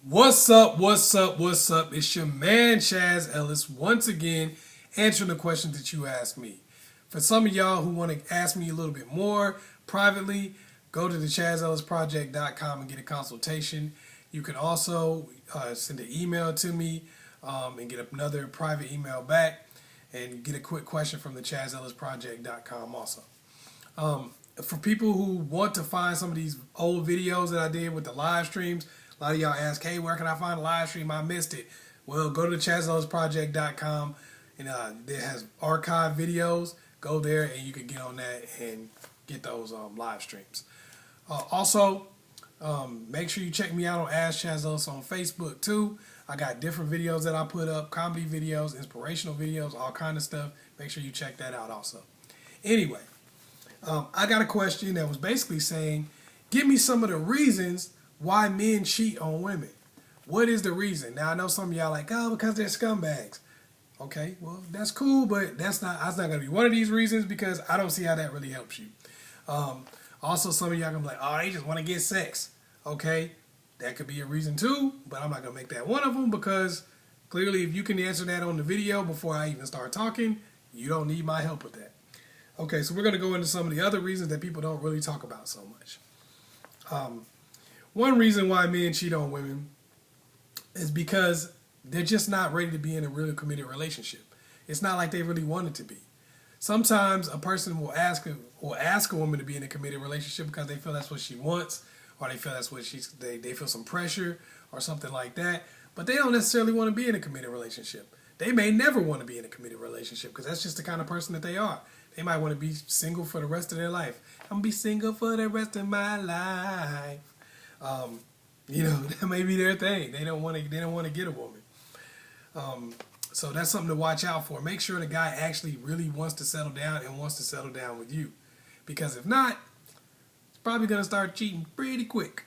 What's up? What's up? What's up? It's your man Chaz Ellis once again answering the questions that you asked me. For some of y'all who want to ask me a little bit more privately, go to the askchazzellisproject.com and get a consultation. You can also send an email to me and get another private email back and get a quick question from the askchazzellisproject.com also. For people who want to find some of these old videos that I did with the live streams, a lot of y'all ask, hey, where can I find a live stream? I missed it. Well, go to askchazzellisproject.com and it has archive videos. Go there and you can get on that and get those live streams. Also, make sure you check me out on Ask Chazzellis on Facebook too. I got different videos that I put up, comedy videos, inspirational videos, all kind of stuff. Make sure you check that out also. Anyway, I got a question that was basically saying, give me some of the reasons why men cheat on women. What is the reason? Now I know some of y'all like, oh, because they're scumbags. Okay, well that's cool, but that's not gonna be one of these reasons because I don't see how that really helps you. Also, some of y'all gonna be like, oh, they just want to get sex. Okay, that could be a reason too, but I'm not gonna make that one of them because clearly, if you can answer that on the video before I even start talking, you don't need my help with that. Okay, so we're gonna go into some of the other reasons that people don't really talk about so much. One reason why men cheat on women is because they're just not ready to be in a really committed relationship. It's not like they really want it to be. Sometimes a person will ask a woman to be in a committed relationship because they feel that's what she wants, or they feel that's what they feel some pressure or something like that. But they don't necessarily want to be in a committed relationship. They may never want to be in a committed relationship because that's just the kind of person that they are. They might want to be single for the rest of their life. I'm gonna be single for the rest of my life. That may be their thing. They don't want to get a woman. So that's something to watch out for. Make sure the guy actually really wants to settle down and wants to settle down with you. Because if not, it's probably going to start cheating pretty quick.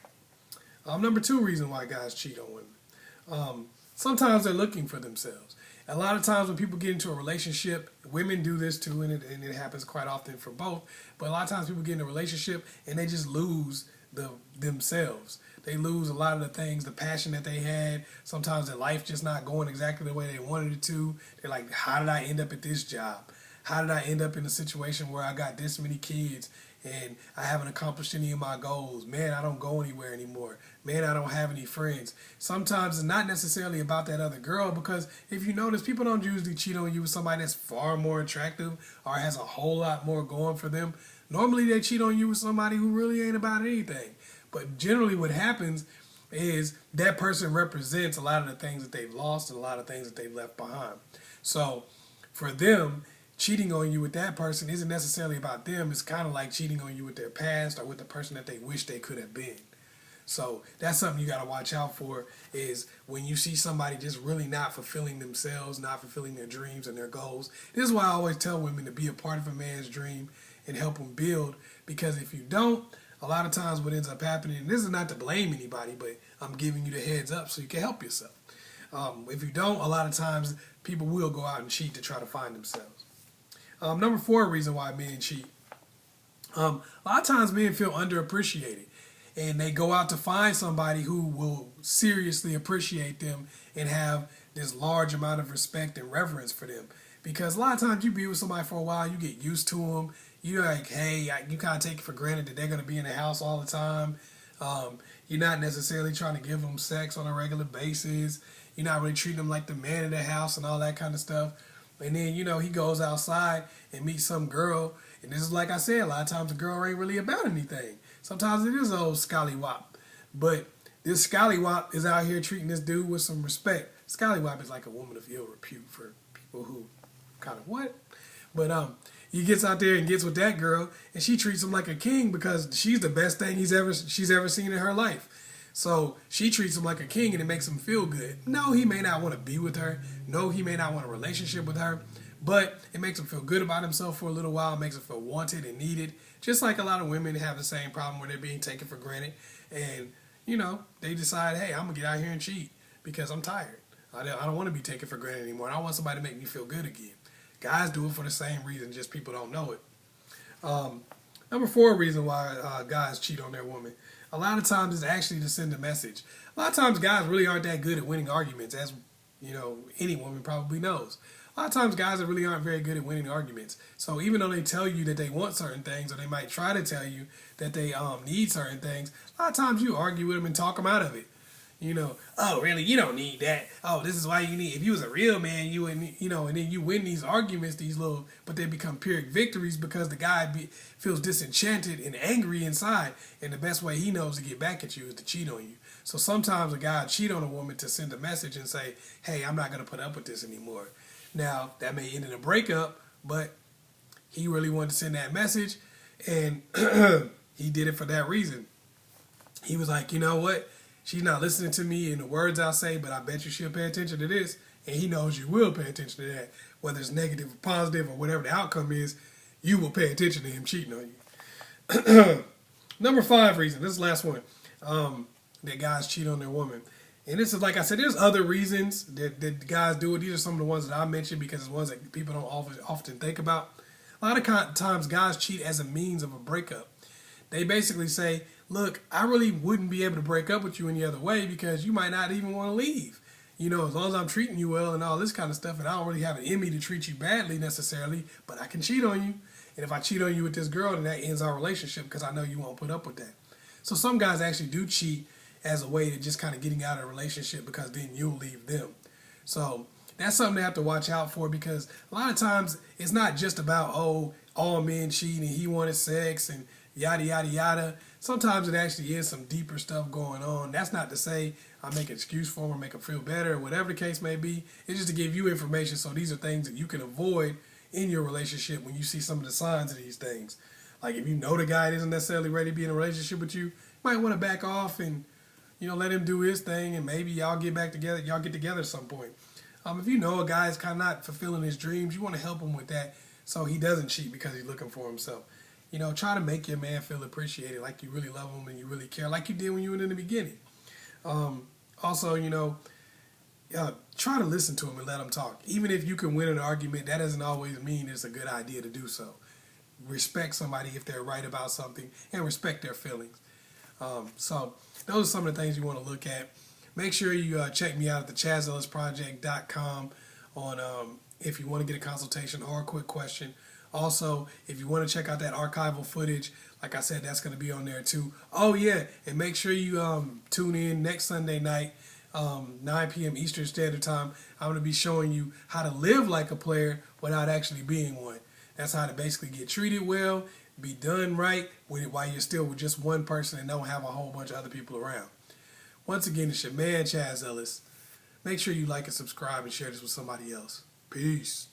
Number two reason why guys cheat on women. Sometimes they're looking for themselves. A lot of times when people get into a relationship, women do this too, and it happens quite often for both. But a lot of times people get in a relationship and they just lose themselves. They lose a lot of the things, the passion that they had. Sometimes their life just not going exactly the way they wanted it to. They're like, how did I end up at this job? How did I end up in a situation where I got this many kids and I haven't accomplished any of my goals? Man, I don't go anywhere anymore. Man, I don't have any friends. Sometimes it's not necessarily about that other girl because if you notice, people don't usually cheat on you with somebody that's far more attractive or has a whole lot more going for them. Normally they cheat on you with somebody who really ain't about anything. But generally what happens is that person represents a lot of the things that they've lost and a lot of things that they've left behind. So for them, cheating on you with that person isn't necessarily about them. It's kind of like cheating on you with their past or with the person that they wish they could have been. So that's something you got to watch out for is when you see somebody just really not fulfilling themselves, not fulfilling their dreams and their goals. This is why I always tell women to be a part of a man's dream and help him build, because if you don't, a lot of times what ends up happening, and this is not to blame anybody, but I'm giving you the heads up so you can help yourself. If you don't, a lot of times people will go out and cheat to try to find themselves. Number four reason why men cheat. A lot of times men feel underappreciated and they go out to find somebody who will seriously appreciate them and have this large amount of respect and reverence for them. Because a lot of times you be with somebody for a while, you get used to them. You're like, hey, you kind of take it for granted that they're going to be in the house all the time. You're not necessarily trying to give them sex on a regular basis. You're not really treating them like the man of the house and all that kind of stuff. And then, he goes outside and meets some girl. And this is like I said, a lot of times the girl ain't really about anything. Sometimes it is an old scallywop. But this scallywop is out here treating this dude with some respect. Scallywop is like a woman of ill repute for people who kind of what? But he gets out there and gets with that girl, and she treats him like a king because she's the best thing she's ever seen in her life. So she treats him like a king, and it makes him feel good. No, he may not want to be with her. No, he may not want a relationship with her. But it makes him feel good about himself for a little while. It makes him feel wanted and needed. Just like a lot of women have the same problem where they're being taken for granted. And, they decide, hey, I'm going to get out here and cheat because I'm tired. I don't want to be taken for granted anymore. I want somebody to make me feel good again. Guys do it for the same reason, just people don't know it. Number four reason why guys cheat on their woman. A lot of times it's actually to send a message. A lot of times guys really aren't that good at winning arguments, as any woman probably knows. A lot of times guys really aren't very good at winning arguments. So even though they tell you that they want certain things, or they might try to tell you that they need certain things, a lot of times you argue with them and talk them out of it. Oh, really? You don't need that. Oh, this is why you need. If you was a real man, you wouldn't. And then you win these arguments, but they become Pyrrhic victories because the guy feels disenchanted and angry inside, and the best way he knows to get back at you is to cheat on you. So sometimes a guy will cheat on a woman to send a message and say, "Hey, I'm not gonna put up with this anymore." Now that may end in a breakup, but he really wanted to send that message, and he did it for that reason. He was like, you know what? She's not listening to me in the words I say, but I bet you she'll pay attention to this. And he knows you will pay attention to that. Whether it's negative or positive or whatever the outcome is, you will pay attention to him cheating on you. Number 5 reason, this is the last one, that guys cheat on their woman. And this is, like I said, there's other reasons that guys do it. These are some of the ones that I mentioned because it's ones that people don't often think about. A lot of times guys cheat as a means of a breakup. They basically say, look, I really wouldn't be able to break up with you any other way because you might not even want to leave. As long as I'm treating you well and all this kind of stuff, and I don't really have it in me to treat you badly necessarily, but I can cheat on you. And if I cheat on you with this girl, then that ends our relationship because I know you won't put up with that. So some guys actually do cheat as a way to just kind of getting out of a relationship because then you'll leave them. So that's something they have to watch out for because a lot of times it's not just about, all men cheat and he wanted sex and yada, yada, yada. Sometimes it actually is some deeper stuff going on. That's not to say I make an excuse for them or make them feel better or whatever the case may be. It's just to give you information so these are things that you can avoid in your relationship when you see some of the signs of these things. Like if you know the guy isn't necessarily ready to be in a relationship with you, you might want to back off and let him do his thing and maybe y'all get back together. Y'all get together at some point. If you know a guy is kind of not fulfilling his dreams, you want to help him with that so he doesn't cheat because he's looking for himself. Try to make your man feel appreciated, like you really love him and you really care, like you did when you were in the beginning. Also, try to listen to him and let him talk. Even if you can win an argument, that doesn't always mean it's a good idea to do so. Respect somebody if they're right about something and respect their feelings. So those are some of the things you want to look at. Make sure you check me out at askchazzellisproject.com if you want to get a consultation or a quick question. Also, if you want to check out that archival footage, like I said, that's going to be on there too. Oh yeah, and make sure you tune in next Sunday night, 9 p.m. Eastern Standard Time. I'm going to be showing you how to live like a player without actually being one. That's how to basically get treated well, be done right while you're still with just one person and don't have a whole bunch of other people around. Once again, it's your man, Chaz Ellis. Make sure you like and subscribe and share this with somebody else. Peace.